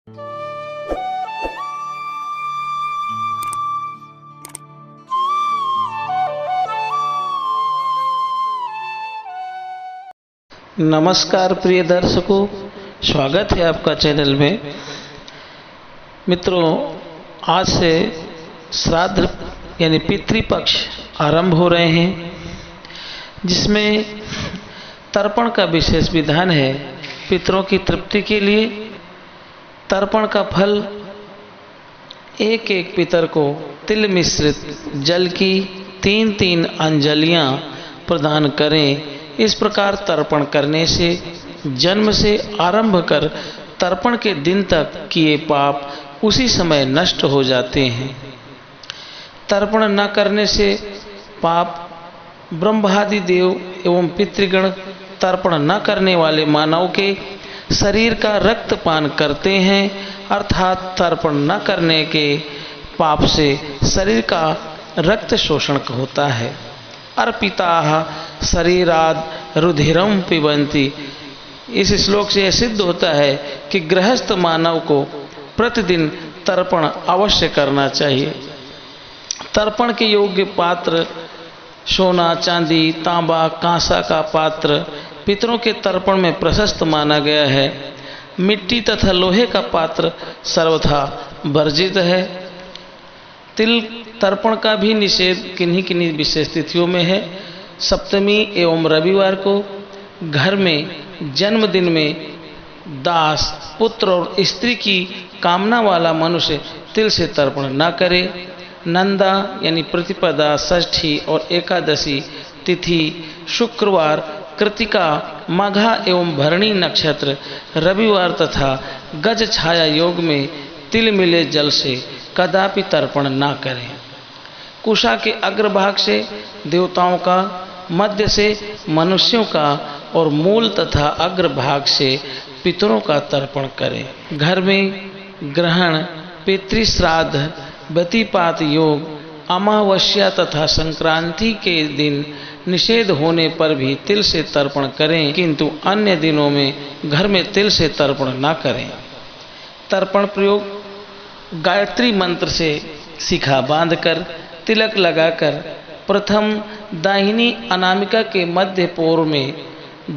नमस्कार प्रिय दर्शकों, स्वागत है आपका चैनल में। मित्रों, आज से श्राद्ध यानी पितृपक्ष आरंभ हो रहे हैं, जिसमें तर्पण का विशेष विधान है। पितरों की तृप्ति के लिए तर्पण का फल एक एक पितर को तिल मिश्रित जल की 3-3 अंजलियां प्रदान करें। इस प्रकार तर्पण करने से जन्म से आरंभ कर तर्पण के दिन तक किए पाप उसी समय नष्ट हो जाते हैं। तर्पण न करने से पाप ब्रह्मादि देव एवं पितृगण तर्पण न करने वाले मानव के शरीर का रक्तपान करते हैं, अर्थात तर्पण न करने के पाप से शरीर का रक्त शोषण होता है। अर्पिताः शरीराद रुधिरम पिबन्ति। इस श्लोक से यह सिद्ध होता है कि गृहस्थ मानव को प्रतिदिन तर्पण अवश्य करना चाहिए। तर्पण के योग्य पात्र सोना, चांदी, तांबा, कांसा का पात्र पितरों के तर्पण में प्रशस्त माना गया है। मिट्टी तथा लोहे का पात्र सर्वथा वर्जित है। तिल तर्पण का भी निषेध किन्हीं किन्हीं विशेष तिथियों में है। सप्तमी एवं रविवार को घर में जन्मदिन में दास, पुत्र और स्त्री की कामना वाला मनुष्य तिल से तर्पण न करे। नंदा यानी प्रतिपदा, षष्ठी और एकादशी तिथि, शुक्रवार, कृतिका, माघा एवं भरणी नक्षत्र, रविवार तथा गज छाया योग में तिल मिले जल से कदापि तर्पण न करें। कुशा के अग्रभाग से देवताओं का, मध्य से मनुष्यों का और मूल तथा अग्रभाग से पितरों का तर्पण करें। घर में ग्रहण, पितृश्राद्ध, व्यतिपात योग, अमावस्या तथा संक्रांति के दिन निषेध होने पर भी तिल से तर्पण करें, किंतु अन्य दिनों में घर में तिल से तर्पण न करें। तर्पण प्रयोग गायत्री मंत्र से शिखा बांधकर तिलक लगाकर प्रथम दाहिनी अनामिका के मध्य पोर में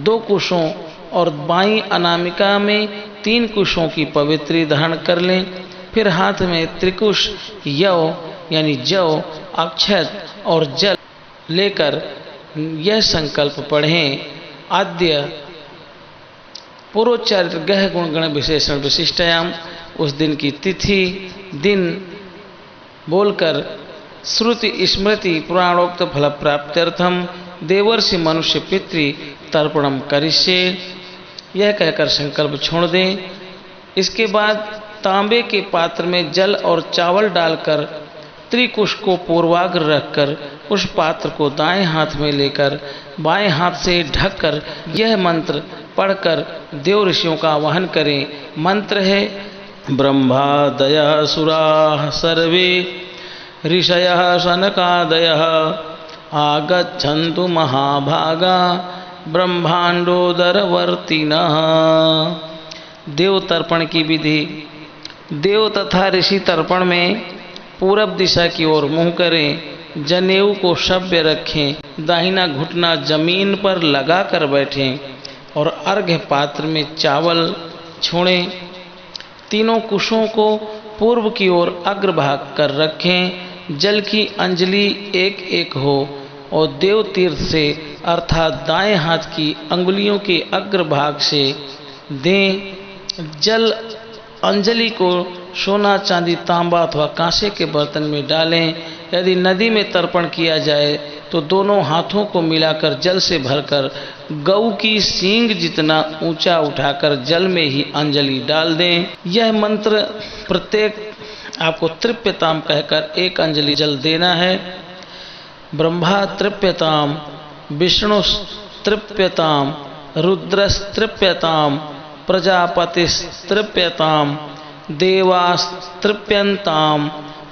2 कुशों और बाईं अनामिका में 3 कुशों की पवित्री धारण कर लें। फिर हाथ में त्रिकुश, यव यानी जव, अक्षत और जल लेकर यह संकल्प पढ़ें, आद्य पुरोच्चारित गह गुण गण विशेषण विशिष्टयाम। उस दिन की तिथि दिन बोलकर श्रुति स्मृति पुराणोक्त फल प्राप्त्यर्थम देवर्षि मनुष्य पितृ तर्पणम करिष्ये, यह कहकर संकल्प छोड़ दें। इसके बाद तांबे के पात्र में जल और चावल डालकर त्रिकुश को पूर्वाग्र रखकर उस पात्र को दाएं हाथ में लेकर बाएं हाथ से ढककर यह मंत्र पढ़कर देव ऋषियों का आवाहन करें। मंत्र है: ब्रह्मादयः सुराः सर्वे ऋषयः शनकादयः आगच्छन्तु महाभागा ब्रह्मांडोदरवर्तिनः। देव तर्पण की विधि। देव तथा ऋषि तर्पण में पूरब दिशा की ओर मुंह करें, जनेऊ को सभ्य रखें, दाहिना घुटना जमीन पर लगाकर बैठें और अर्घ्य पात्र में चावल छोड़ें। तीनों कुशों को पूर्व की ओर अग्रभाग कर रखें। जल की अंजलि एक एक हो और देव तीर्थ से अर्थात दाएं हाथ की अंगुलियों के अग्रभाग से दें। जल अंजलि को सोना, चांदी, तांबा अथवा कांसे के बर्तन में डालें। यदि नदी में तर्पण किया जाए तो दोनों हाथों को मिलाकर जल से भरकर गऊ की सींग जितना ऊंचा उठाकर जल में ही अंजलि डाल दें। यह मंत्र प्रत्येक आपको तृप्यताम कहकर 1 अंजलि जल देना है। ब्रह्मा तृप्यताम, विष्णु तृप्यताम, रुद्रस्तृप्यताम, प्रजापतिस्तृप्यताम, देवास्तृप्यन्ताम,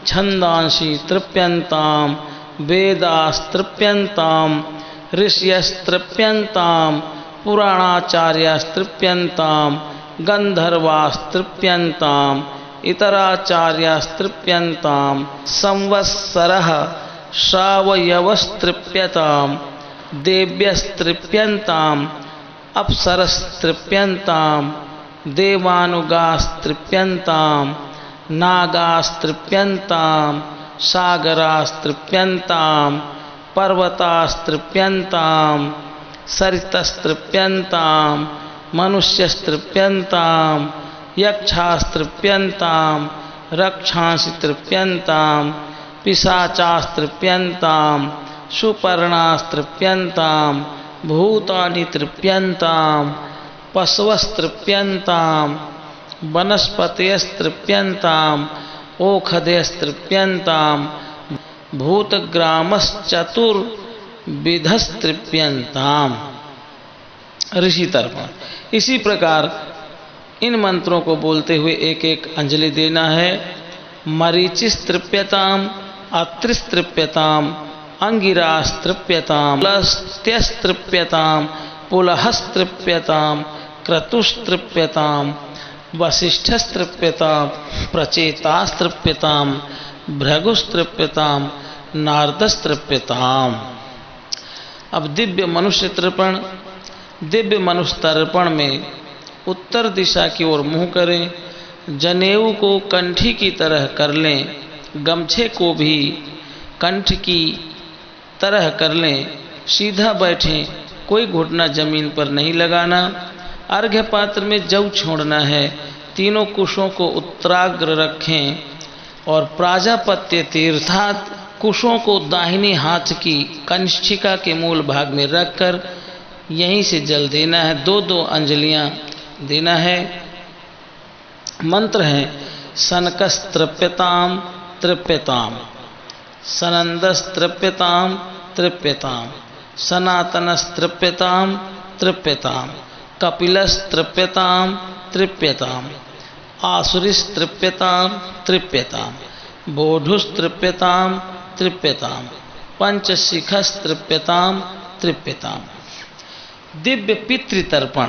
छंदांसि तृप्यन्ताम, वेदास्तृप्यन्ताम, ऋष्यस्तृप्यन्ताम, पुराणाचार्यस्तृप्यन्ताम, गंधर्वास्तृप्यन्ताम् इतराचार्यास्तृप्यन्ताम् संवत्सरः श्रावयवस्तृप्यताम् देव्यस्तृप्यन्ताम् अप्सरस्तृप्यन्ताम् देवानुगास्तृप्यन्ताम् नागास्तृप्यन्ताम् सागरास्तृप्यन्ताम् पर्वतास्तृप्यन्ताम् सरितस्तृप्यन्ताम् मनुष्यस्तृप्यन्ताम् यक्षास्तृप्यन्ताम् रक्षांसि तृप्यन्ताम् पिशाचास्तृप्यन्ताम् सुपर्णास्तृप्यन्ताम् भूतानि तृप्यन्ताम् पशवस्तृप्यन्ताम् वनस्पतयस्तृप्यन्ताम् ओषधयस्तृप्यन्ताम् भूतग्रामश्चतुर्विधस्तृप्यन्ताम्। ऋषि तर्पण। इसी प्रकार इन मंत्रों को बोलते हुए एक एक अंजलि देना है। मरीचिस्तृप्यताम् अत्रिस्तृप्यताम् अंगिरास्तृप्यताम् पुलस्त्यस्तृप्यताम् पुलहस्तृप्यताम् क्रतुस्तृप्यताम् वसिष्ठस्तृप्यताम् प्रचेतास्तृप्यताम् भृगुस्तृप्यताम् नारदस्तृप्यताम्। अब दिव्य मनुष्य तर्पण। दिव्य मनुष्य तर्पण में उत्तर दिशा की ओर मुँह करें, जनेऊ को कंठी की तरह कर लें, गमछे को भी कंठ की तरह कर लें, सीधा बैठें, कोई घुटना जमीन पर नहीं लगाना। अर्घ्य पात्र में जव छोड़ना है, तीनों कुशों को उत्तराग्र रखें और प्राजापत्य तीर्थात कुशों को दाहिने हाथ की कंशिका के मूल भाग में रखकर यहीं से जल देना है। दो दो अंजलियां देना है। मंत्र है सनकस्तृप्यताम तृप्यताम, सनंदस्तृप्यताम तृप्यताम, सनातनस्तृप्यताम तृप्यताम, कपिलस्तृप्यताम तृप्यताम, आसुरिस्तृप्यताम तृप्यताम, बोधुस्तृप्यताम तृप्यताम, पंचशिखस्तृप्यताम तृप्यताम। दिव्य पितृतर्पण।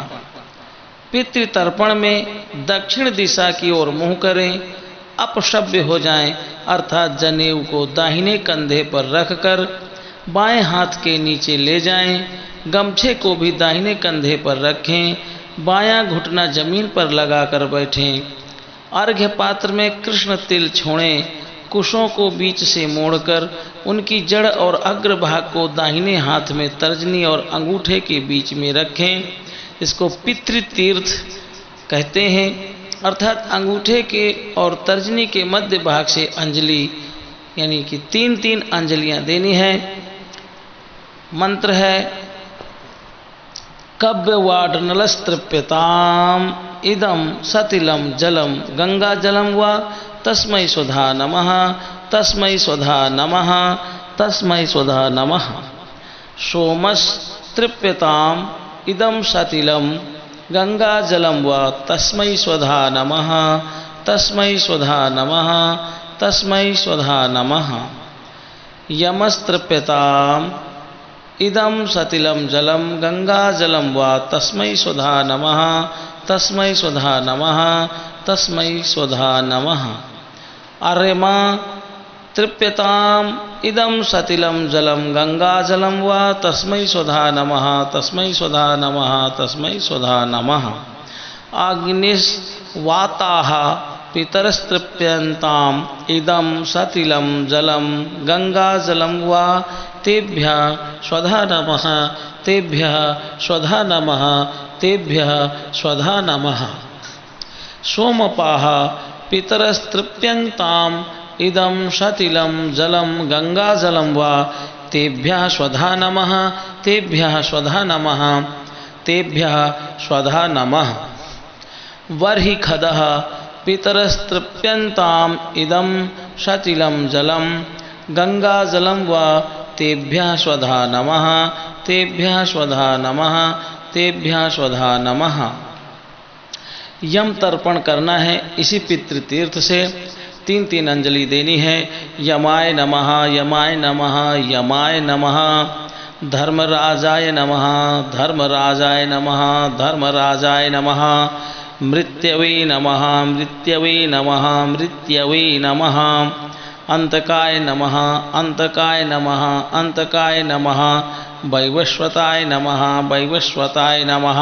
पितृतर्पण में दक्षिण दिशा की ओर मुँह करें, अपश्रव्य हो जाएं, अर्थात जनेऊ को दाहिने कंधे पर रखकर बाएं हाथ के नीचे ले जाएं, गमछे को भी दाहिने कंधे पर रखें, बायां घुटना जमीन पर लगाकर बैठें। अर्घ्य पात्र में कृष्ण तिल छोड़ें, कुशों को बीच से मोड़कर उनकी जड़ और अग्रभाग को दाहिने हाथ में तर्जनी और अंगूठे के बीच में रखें। इसको पितृतीर्थ कहते हैं, अर्थात अंगूठे के और तर्जनी के मध्य भाग से अंजलि यानी कि 3-3 अंजलियां देनी है। मंत्र है कव्यवाडनलस्तृप्यताम इदम सतिलम जलम गंगा जलम व तस्मै स्वधा नमः, तस्मै स्वधा नमः, तस्मै स्वधा नमः। सोमस्तृप्यताम इदम सतिलम गंगा जलम व तस्मै स्वधा नमः, तस्मै स्वधा नमः, तस्मै स्वधा नमः। यमस्तृप्यताम इदम सतिलम जलम गंगा जलम व तस्मै स्वधा नमः, तस्मै स्वधा नमः, तस्मै स्वधा नमः। अर्यमा तृप्यताम इदम सतिलम जलम गंगा जलम व तस्मै स्वधा नमः, तस्मै स्वधा नमः, तस्मै स्वधा नमः। अग्निस्वाताः पितरस्तृप्यन्ताम इदम सतिलम जलम गंगा जलम व तेभ्यः स्वधा नमः, तेभ्यः स्वधा नमः, तेभ्यः स्वधा नमः। सोमपाः पितरस्तृप्यन्ताम इदम सतिलम जलम गंगा जलम व तेभ्यः स्वधा नमः, तेभ्यः स्वधा नमः, तेभ्यः स्वधा नमः। वर्हिखदः पितरस्तृप्यन्ताम इदम सतिलम जलम गंगा जलम व तेभ्यः स्वधा नमः, तेभ्यः स्वधा नमः, तेभ्यः स्वधा नमः। यम तर्पण करना है इसी पितृतीर्थ से। 3-3 अंजलि देनी है। यमाय नमः, यमाय नमः, यमाय नमः। धर्मराजाय नमः, धर्मराजाय नमः, धर्मराजाय नमः। मृत्यवे नमः मृत्यवे नमः मृत्यवे नमः। अंतकाय नमः अंतकाय नमः अंतकाय नमः। वैवस्वताय नमः वैवस्वताय नमः।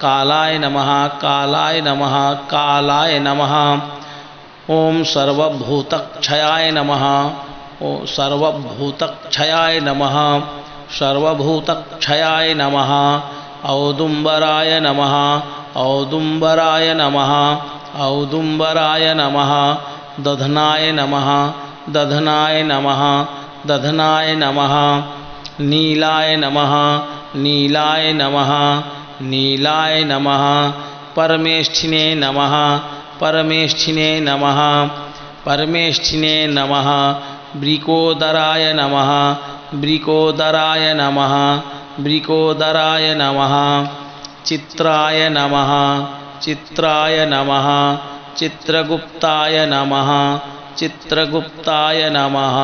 कालाय नमः कालाय नमः कालाय नमः। ओम सर्वभूतक्षयाय नमः ओम सर्वभूतक्षयाय नमः सर्वभूतक्षयाय नमः। औदुम्बराय नमः औदुम्बराय नमः औदुम्बराय नमः। दधनाय नमः दधनाय नमः दधनाय नमः। नीलाय नमः नीलाय नमः नीलाय नमः। परमेष्ठिने नमः परमेष्ठिने नमः परमेष्ठिने नमः। ब्रिकोदराय नमः ब्रिकोदराय नमः ब्रिकोदराय नमः। चित्राय नमः चित्राय नमः चित्रगुप्ताय नमः चित्रगुप्ताय नमः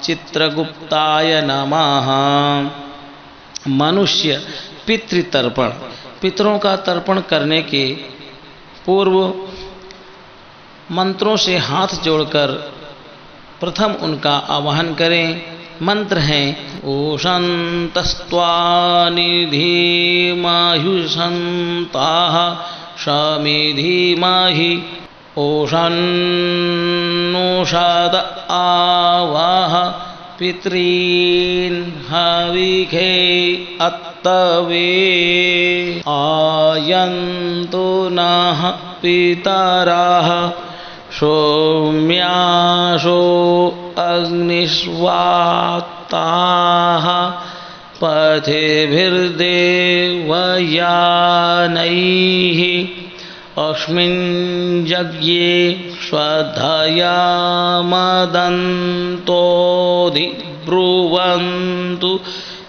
चित्रगुप्ताय नमः। मनुष्य पितृतर्पण पितरों का तर्पण करने के पूर्व मंत्रों से हाथ जोड़कर प्रथम उनका आवाहन करें। मंत्र हैं ओषन्तस्त्वा निधिमायुषन्ताः शमिधिमहि। ओषन्नोषाद आवाह पितॄन् हविखे अत्तवे। आयन्तु नः पितरः सौम्यासो अग्निस्वाताः। पथिभिर्देवयानैः अस्मिन् यज्ञे श्रद्धया मदन्तोऽधिब्रुवन्तु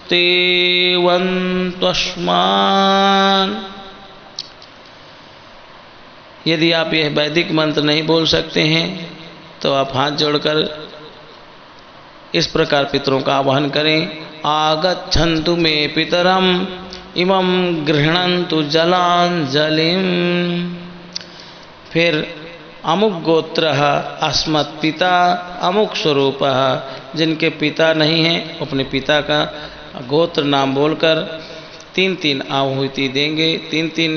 ते वन्त्वस्मान्। यदि आप यह वैदिक मंत्र नहीं बोल सकते हैं तो आप हाथ जोड़कर इस प्रकार पितरों का आवाहन करें। आगच्छन्तु मे पितरम् इमं गृह्णन्तु जलांजलिं। फिर अमुक गोत्रः अस्मत् पिता अमुक स्वरूपः। जिनके पिता नहीं हैं अपने पिता का गोत्र नाम बोलकर 3-3 आहुति देंगे, 3-3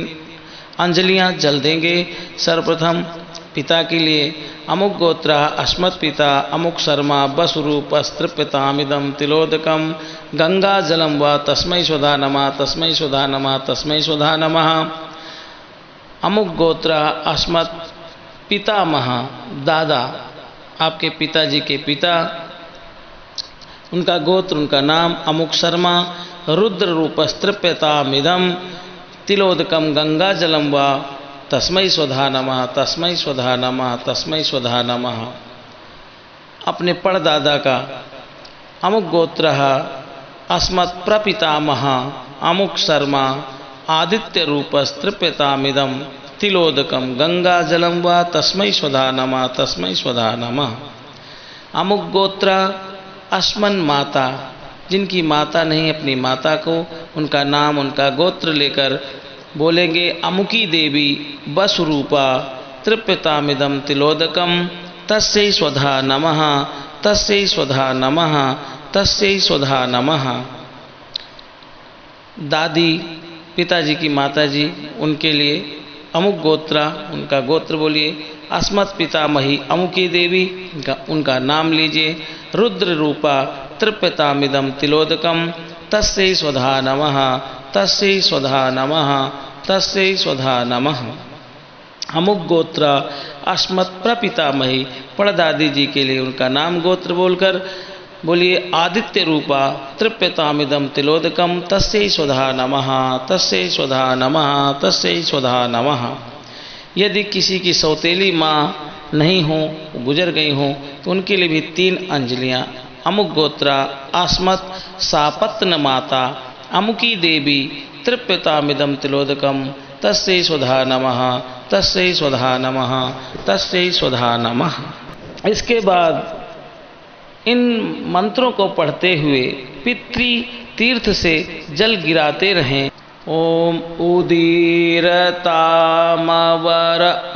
अंजलियां जल देंगे। सर्वप्रथम पिता के लिए अमुक गोत्र अस्मत् पिता अमुक शर्मा वसुरूपस्तृप्यतामिदं तिलोदकम गंगा जलम व तस्मै स्वधा नमः तस्मै स्वधा नमः तस्मै स्वधा नमः। अमुक गोत्र अस्मत् पितामह दादा आपके पिताजी के पिता उनका गोत्र उनका नाम अमुक शर्मा रुद्र रूपस्तृप्यतामिदं तिलोदकम गंगा जलम व तस्मै स्वधा नमः तस्मै स्वधा नमः तस्मै स्वधा नमः। अपने परदादा का अमुक गोत्र अस्मत् प्रपितामह अमुक शर्मा आदित्य रूपस्तृप्यतामिदं तिलोदकम गंगा जलम व तस्मै स्वधा नमः तस्मै स्वधा नमः। अमुक गोत्र अस्मन् माता जिनकी माता नहीं अपनी माता को उनका नाम उनका गोत्र लेकर बोलेंगे। अमुकी देवी वसुरूपा तृप्यतामिदं तिलोदकम तस्यै स्वधा नमः तस्यै स्वधा नमः तस्यै स्वधा नमः। दादी पिताजी की माताजी उनके लिए अमुक गोत्र उनका गोत्र बोलिए। अस्मत् पितामही अमुकी देवी उनका नाम लीजिए। रुद्र रूपा तृप्यतामिदं तिलोदकम तस्यै स्वधा नमः तस्यै स्वधा नमः तस्यै स्वधा नमः। अमुक गोत्र अस्मत् प्रपितामही परदादी जी के लिए उनका नाम गोत्र बोलकर बोलिए। आदित्य रूपा तृप्यतामिदं तिलोदकम तस्यै स्वधा नमः तस्यै स्वधा नमः तस्यै स्वधा नमः। यदि किसी की सौतेली माँ नहीं हो गुजर गई हो तो उनके लिए भी 3 अंजलियाँ। अमुक गोत्र अस्मत् सापत्न माता अमुकी देवी तृप्यतामिदं तिलोदकम तस्यै स्वधा नमः तस्यै स्वधा नमः तस्यै स्वधा नमः। इसके बाद इन मंत्रों को पढ़ते हुए पितृ तीर्थ से जल गिराते रहें। ओम उदीरतामवर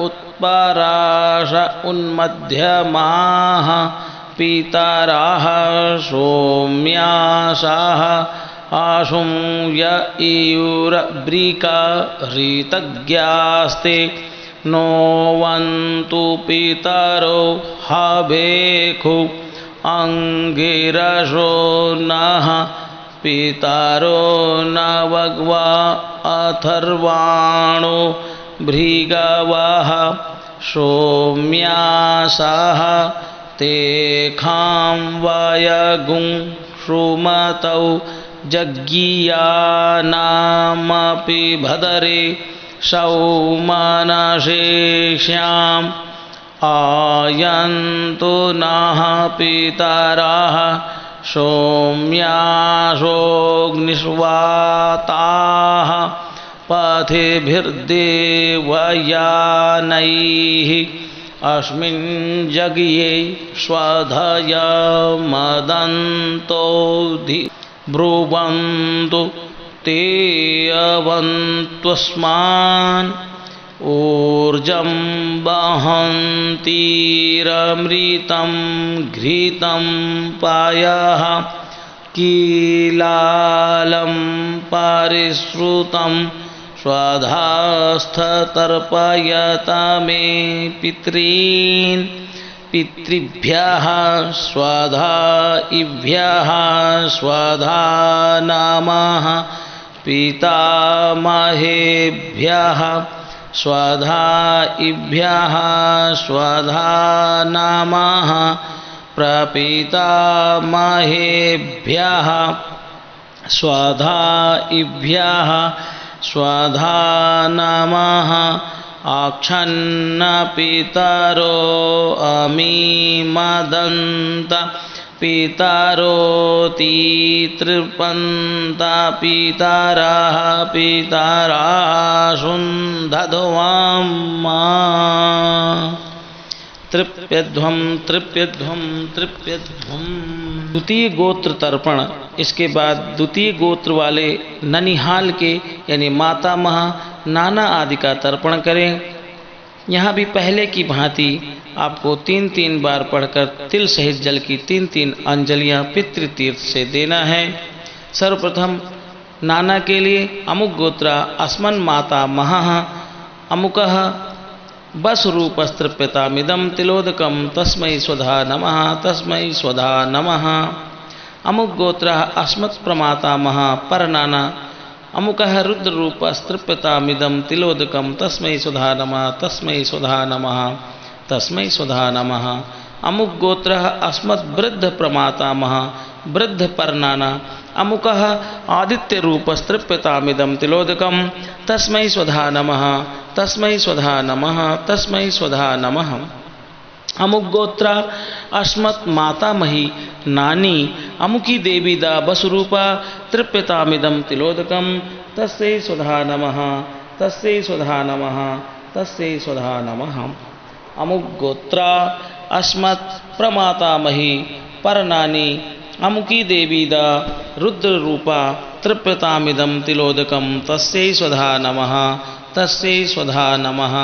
उत्पराश उन्मध्यमाः पितराः सौम्यासाः आशुं य इयुरब्रिका ऋतज्ञास्ते नोवन्तु पितरो हवेखु अंगिरसो नः पितरो नवग्वा अथर्वाणो भृगवः सौम्यासाः तेखां वयगुं सुमतौ जज्ञियानामपि भदरे सौमनशेष्याम् आयन्तु नः पितरः सौम्यासोऽग्निष्वाताः पथिभिर्देवयानैः अस्मिन् यज्ञे स्वधया मदन्तोधि ब्रुवन्तु ते अवन्त्वस्मान् ऊर्जं वहन्तीरमृतं घृतं पायः कीलालं परिश्रुतं स्वधास्थतर्पयत मे पितॄन् पितृभ्यः स्वधा इभ्यः स्वधा नमः पितामहेभ्यः स्वधा इभ्यः स्वधा नमः प्रपितामहेभ्यः स्वधा इभ्यः स्वधा नमः आक्षन्न पितरो अमीमदन्त पितरोऽतीतृपन्त पितरः पितराशुन्धध्वम् तृप्यध्वं तृप्यध्वं तृप्यध्वं। द्वितीय गोत्र तर्पण। इसके बाद द्वितीय गोत्र वाले ननिहाल के यानी मातामह नाना आदि का तर्पण करें। यहाँ भी पहले की भांति आपको 3-3 बार पढ़कर तिल सहित जल की 3-3 अंजलियाँ पितृतीर्थ से देना है। सर्वप्रथम नाना के लिए अमुक गोत्रा अस्मन् माता महः अमुकः बसरूपस्तृप्यतामिदं तिलोदकं तस्मै स्वधा नमः तस्मै स्वधा नमः। अमुक गोत्रः अस्मत् प्रमातामह परनाना अमुकः रुद्ररूपस्तृप्यतामिदं तिलोदकं तस्मै स्वधा नमः तस्मै स्वधा नमः तस्मै स्वधा नमः। अमुक गोत्रः अस्मत् वृद्ध प्रमातामह वृद्ध परनाना अमुकः आदित्यरूपस्तृप्यतामिदं तिलोदकं तस्मै स्वधा नमः तस्मै स्वधा नमः तस्मै स्वधा नमः। अमुक गोत्रा अस्मत् मातामही नानी अमुकी देवी दा बसरूपा तृप्यतामिदं तिलोदकं तस्यै स्वधा नमः तस्यै स्वधा नमः तस्यै स्वधा नमः। अमुक गोत्रा अस्मत् प्रमातामही परनानी अमुकी देवी दा रुद्र रूपा तृप्यतामिदं तिलोदकं तस्यै स्वधा नमः तस्यै स्वधा नमः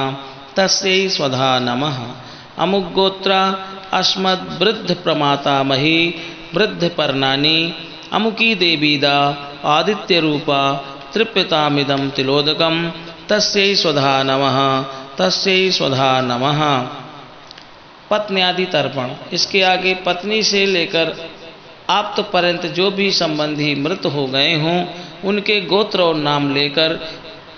तस्यै स्वधा नमः। अमुक गोत्रा अस्मद् वृद्ध प्रमातामही वृद्ध परनानी अमुकी देवी दा आदित्य रूपा तृप्यतामिदं तिलोदकं तस्यै स्वधा नमः तस्यै स्वधा नमः। पत्नी आदि तर्पण। इसके आगे पत्नी से लेकर आप्त पर्यंत जो भी संबंधी मृत हो गए हों उनके गोत्र और नाम लेकर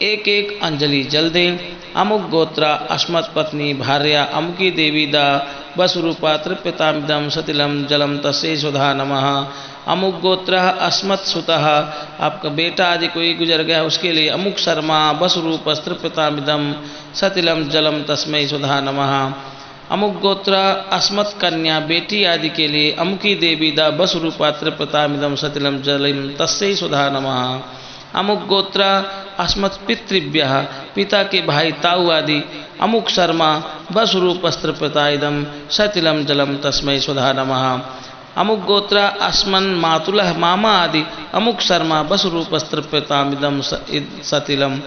एक एक अंजलि जल दें। अमुक गोत्रा अस्मत् पत्नी भार्या अमुकी देवी दा बसरूपा तृप्यतामिदं सतिलं जलम तस्यै स्वधा नमः। अमुक गोत्र अस्मत् सुतः आपका बेटा आदि कोई गुजर गया उसके लिए अमुक शर्मा बसरूप तृप्यतामिदं सतिलं जलम तस्मै स्वधा नमः। अमुक गोत्र अस्मत् कन्या बेटी आदि के लिए अमुकी देवी दा बसरूपा तृप्यतामिदं सतिलं जलम तस्यै स्वधा नमः। अमुक गोत्र अस्मत् पितृभ्यः पिता के भाई ताऊ आदि अमुक शर्मा बसरूपस्तृप्यतामिदं सतिलं जलम तस्मै स्वधा नमः। अमुक गोत्र अस्मन् मातुलः मामा आदि अमुक शर्मा बसरूपस्तृप्यतामिदं सतिलम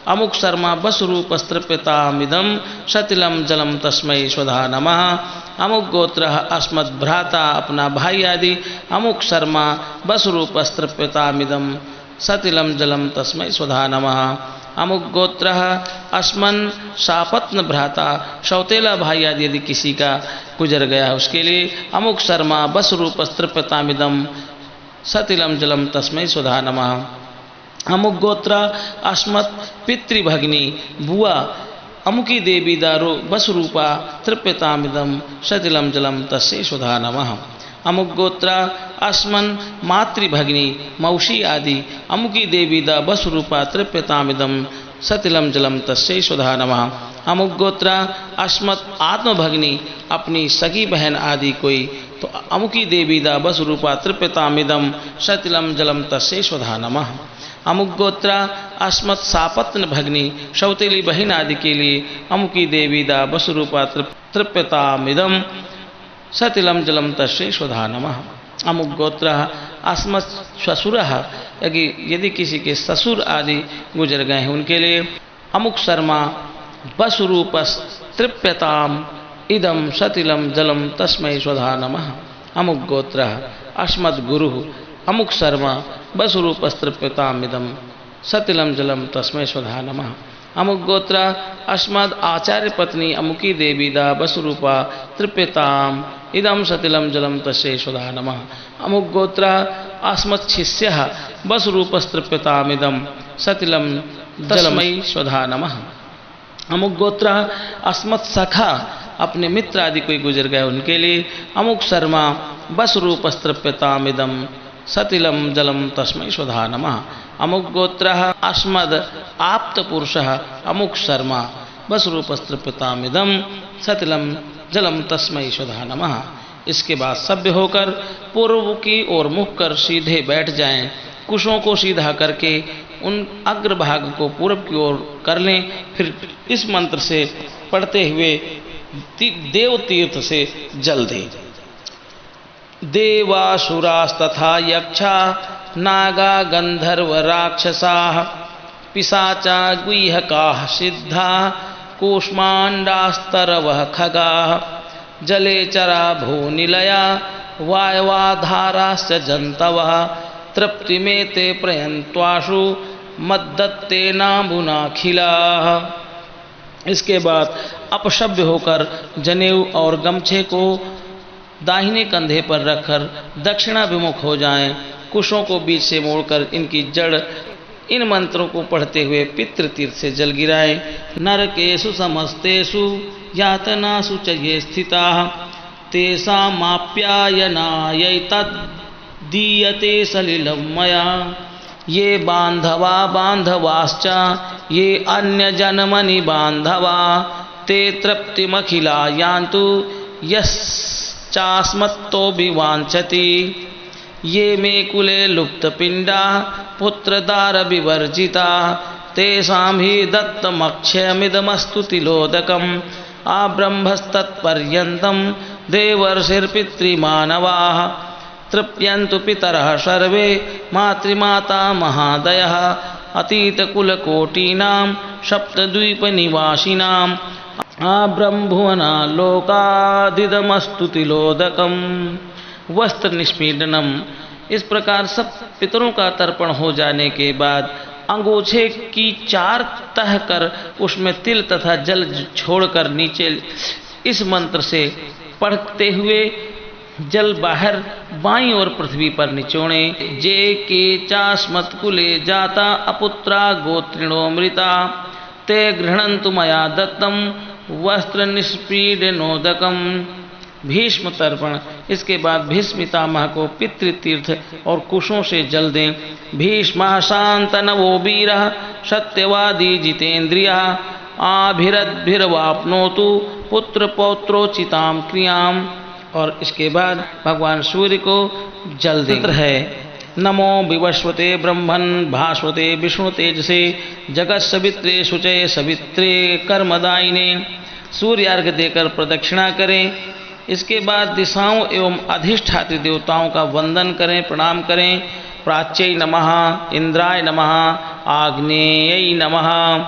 अमुक शर्मा बसरूपस्तृप्यतामिदं सतिलम जलम तस्मै स्वधा नमः। अमुक गोत्र अस्मद् भ्राता अपना भाई आदि अमुक शर्मा बसरूपस्तृप्यतामिदं सतिलम जलम तस्मै स्वधा नमः। अमुक गोत्र अस्मन् सापत्न भ्राता सौतेला भाई आदि यदि किसी का गुजर गया उसके लिए अमुक शर्मा बसरूपस्तृप्यतामिदं सतिलम जलम तस्मै स्वधा नमः। अमुक गोत्र अस्मत् पितृभगिनी बुआ अमुकी देवी दारो बसरूपा तृप्यतामिदं सतिलम जलम तस्मै स्वधा नमः। अमुक गोत्र अस्मन् मातृभगिनी मौसी आदि अमुकी देवी दा बसरूपा तृप्यतामिदं सतिलम जलम तस्मै स्वधा नमः। अमुक गोत्र अस्मत् आत्मभगिनी अपनी सगी बहन आदि कोई तो अमुकी देवी दा बसरूपा तृप्यतामिदं सतिलम जलम तस्मै स्वधा नमः। अमुक गोत्र अस्मत् सापत्न भगिनी सौतेली बहन आदि के लिए अमुकी देवी दा बसरूपा तृप्यतामिदं सतिलम जलम तस्मै स्वधा नमः। अमुक गोत्र अस्मत् ससुरः यदि किसी के ससुर आदि गुजर गए हैं उनके लिए अमुक शर्मा बसरूपस्तृप्यताम इदम सतिलम जलम तस्मै स्वधा नमः। अमुक गोत्र अस्मद् गुरु अमुक शर्मा बसरूपस्तृप्यतामिदं सतिलम जलम तस्मै स्वधा नमः। अमुक गोत्र अस्मद् आचार्य पत्नी अमुकी देवी दा बसरूपा तृप्यताम इदम सतिलम जलम तस्मै स्वधा नमः। अमुक गोत्र अस्मत् शिष्यः बसरूपस्तृप्यतामिदं सतिलम तस्मै स्वधा नमः। अमुक गोत्र अस्मत् सखा अपने मित्र आदि कोई गुजर गए उनके लिए अमुक शर्मा बसरूपस्तृप्यतामिदं सतिलम जलम तस्मै स्वधा नमः। अमुक गोत्र अस्मद् आप्त पुरुषः अमुक शर्मा बसरूपस्तृप्यतामिदं सतिलम जलम तस्मै स्वधा नमः। इसके बाद सभ्य होकर पूर्व की ओर मुख कर सीधे बैठ जाएं। कुशों को सीधा करके उन अग्रभाग को पूर्व की ओर कर लें। फिर इस मंत्र से पढ़ते हुए देव तीर्थ से जल दें। देवासुरास्तथा यक्षा नागा गंधर्व राक्षसाः पिशाचा गुह्यकाः सिद्धा कूष्मांडास्तरवः खगाः जलेचरा भूनिलया वायवाधाराश्च जन्तवः तृप्तिमेते प्रयन्त्वाशु मद्दत्तेनाम्बुनाखिलाः। इसके बाद अपशब्द होकर जनेऊ और गमछे को दाहिने कंधे पर रखकर दक्षिणाभिमुख हो जाएं। कुशों को बीच से मोड़कर इनकी जड़ इन मंत्रों को पढ़ते हुए पितृतीर्थ से जल गिराएं। नरकेषु समस्तेषु यातनासु च ये स्थिताः तेषामाप्यायनायैतद्दीयते सलिलं मया ये बान्धवा बान्धवाश्च ये अन्यजन्मनि बान्धवा ते तृप्तिमखिला यान्तु यश्चास्मत्तोऽभिवाञ्छति ये मे कुले लुप्तपिंडा पुत्रदार विवर्जिता तेषां हि दत्तमक्षयमिदमस्तु तिलोदकम् आब्रह्मस्तत्पर्यन्तं देवर्षिर्पितृमानवाः तृप्यन्तु पितरः सर्वे मातृमाता महादयः अतीतकुलकोटीनां सप्तद्वीपनिवासिनाम् आब्रह्मभुवना लोकादिदमस्तु तिलोदकम्। वस्त्र निष्पीडनम। इस प्रकार सब पितरों का तर्पण हो जाने के बाद अंगोछे की 4 तह कर उसमें तिल तथा जल छोड़कर नीचे इस मंत्र से पढ़ते हुए जल बाहर बाईं ओर पृथ्वी पर निचोड़े। जे के चास्मत्कुले जाता अपुत्रा गोत्रिणोमृता ते गृह्णन्तु मया दत्तम वस्त्र निष्पीडनोदकम। भीष्म तर्पण। इसके बाद भीष्म पितामह को पितृतीर्थ और कुशों से जल दें। भीष्मः शान्तनवो वीरः सत्यवादी जितेन्द्रियः आभिरद्भिर्वाप्नोतु पुत्र पौत्रोचितां क्रियाम। और इसके बाद भगवान सूर्य को जल दें है। नमो विवस्वते ब्रह्मन् भास्वते विष्णु तेजसे जगत सवित्रे शुचये सवित्रे कर्मदायिने। सूर्य अर्घ देकर प्रदक्षिणा करें। इसके बाद दिशाओं एवं अधिष्ठात्री देवताओं का वंदन करें, प्रणाम करें। प्राच्यै नमः, इंद्राय नमः, आग्नेयै नमः,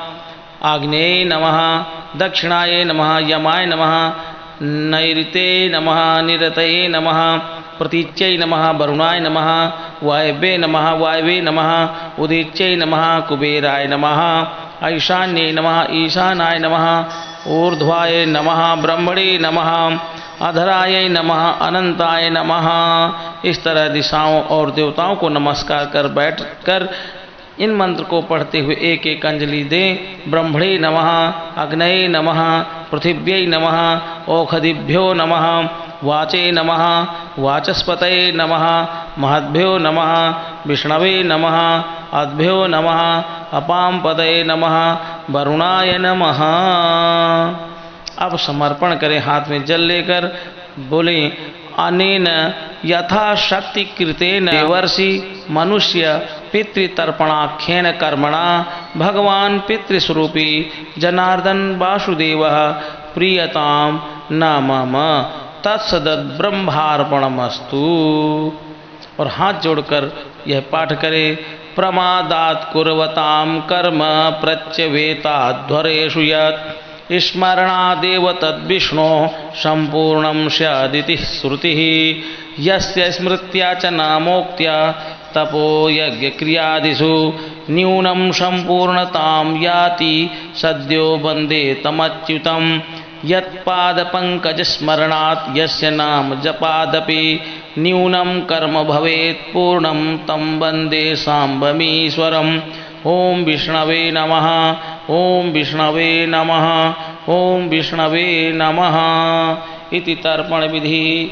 आग्नेय नमः, दक्षिणाय नमः, यमाय नमः, नैऋते नमः, निरतये नमः, प्रतीच्यै नमः, वरुणाय नमः, वायव्ये नमः, वायवे नमः, उदीच्यै नमः, कुबेराय नमः, ईशान्ये नमः, ईशानाय नमः, ऊर्ध्वाय नमः, ब्रह्मणे नमः, अधराय नमः, अनंताय नमः। इस तरह दिशाओं और देवताओं को नमस्कार कर बैठकर इन मंत्र को पढ़ते हुए एक एक अंजलि दें। ब्रह्मणे नमः, अग्नये नमः, पृथिव्यै नमः, ओषधिभ्यो नमः, वाचे नमः, वाचस्पतये नमः, महद्भ्यो नमः, विष्णवे नमः, अद्भ्यो नमः, अपामपदये नमः, वरुणाय नमः। अब समर्पण करें, हाथ में जल लेकर बोले, अनेन यथाशक्ति कृतेन देवर्षि मनुष्य पितृतर्पणाख्येन कर्मणा भगवान पितृस्वरूपी जनार्दन वासुदेवः प्रीयतां न मम तत्सदद् ब्रह्मार्पणमस्तु। और हाथ जोड़कर यह पाठ करें, प्रमादात् कुर्वतां कर्म प्रत्यवेताध्वरेषु यत् स्मरणादेव तद्विष्णो संपूर्णं स्यादिति श्रुतिः। यस्य स्मृत्या च नामोक्त्या तपो यज्ञक्रियादिषु न्यूनं संपूर्णतां याति सद्यो वन्दे तमच्युतं। यत्पादपङ्कजस्मरणात् यस्य नाम जपादपि न्यूनं कर्म भवेत् पूर्णं तं वन्दे साम्बमीश्वरम्। ओम विष्णवे नमः, ओम विष्णवे नमः, ओम विष्णवे नमः इति तर्पण विधि।